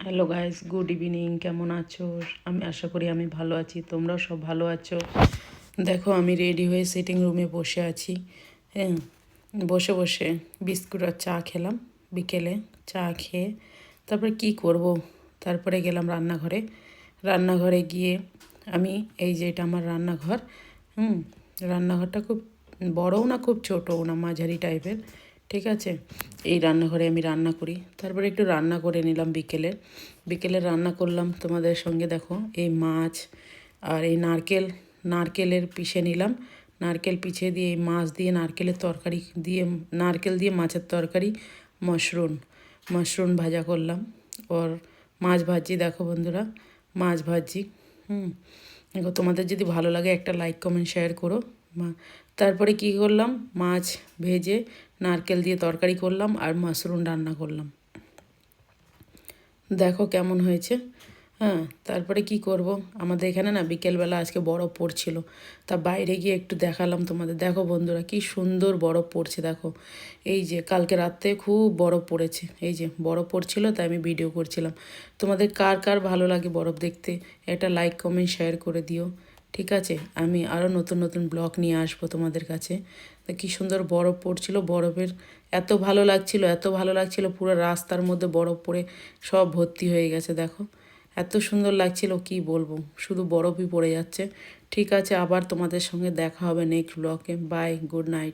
Hello guys, good evening. কেমন আছো? আমি আশা করি আমি ভালো আছি, তোমরাও সব ভালো আছো। দেখো আমি রেডি হয়ে সিটিং রুমে বসে আছি। হ্যাঁ, বসে বসে বিস্কুট আর চা খেলাম বিকেলে। চা খেয়ে তারপরে কি করব, তারপরে গেলাম রান্নাঘরে। রান্নাঘরে গিয়ে আমি এই যে এটা আমার রান্নাঘর। রান্নাঘরটা খুব বড়ও না খুব ছোটও না, মাঝারি টাইপের। ঠিক আছে, এই রান্নাঘরে আমি রান্না করি। তারপরে একটু রান্না করে নিলাম বিকেলে। বিকেলে রান্না করলাম তোমাদের সঙ্গে। দেখো এই মাছ আর এই নারকেলের পিষে নিলাম। নারকেল পিষে দিয়ে এই মাছ দিয়ে নারকেলের তরকারি দিয়ে, নারকেল দিয়ে মাছের তরকারি, মাশরুম ভাজা করলাম। ওর মাছ ভাজি, দেখো বন্ধুরা, মাছ ভাজি। দেখো তোমাদের যদি ভালো লাগে একটা লাইক কমেন্ট শেয়ার করো। তারপরে কি করলাম, মাছ ভেজে নারকেল দিয়ে তরকারি করলাম আর মাশরুম রান্না করলাম। দেখো কেমন হয়েছে। হ্যাঁ, তারপরে কি করব, আমাদের এখানে না বিকেলবেলা আজকে বরফ পড়ছিল, তা বাইরে গিয়ে একটু দেখালাম তোমাদের। দেখো বন্ধুরা কি সুন্দর বরফ পড়ছে। দেখো এই যে কালকে রাতে খুব বরফ পড়েছে, এই যে বরফ পড়ছিল, তাই আমি ভিডিও করছিলাম। তোমাদের কার কার ভালো লাগে বরফ দেখতে, একটা লাইক কমেন্ট শেয়ার করে দিও। ঠিক আছে, আমি আরও নতুন নতুন ব্লগ নিয়ে আসবো তোমাদের কাছে। তা কী সুন্দর বরফ পড়ছিল, বরফের এত ভালো লাগছিল, এত ভালো লাগছিল, পুরো রাস্তার মধ্যে বরফ পড়ে সব ভর্তি হয়ে গেছে। দেখো এত সুন্দর লাগছিল, কি বলবো, শুধু বরফই পড়ে যাচ্ছে। ঠিক আছে, আবার তোমাদের সঙ্গে দেখা হবে নেক্সট ব্লগে। Bye, good night.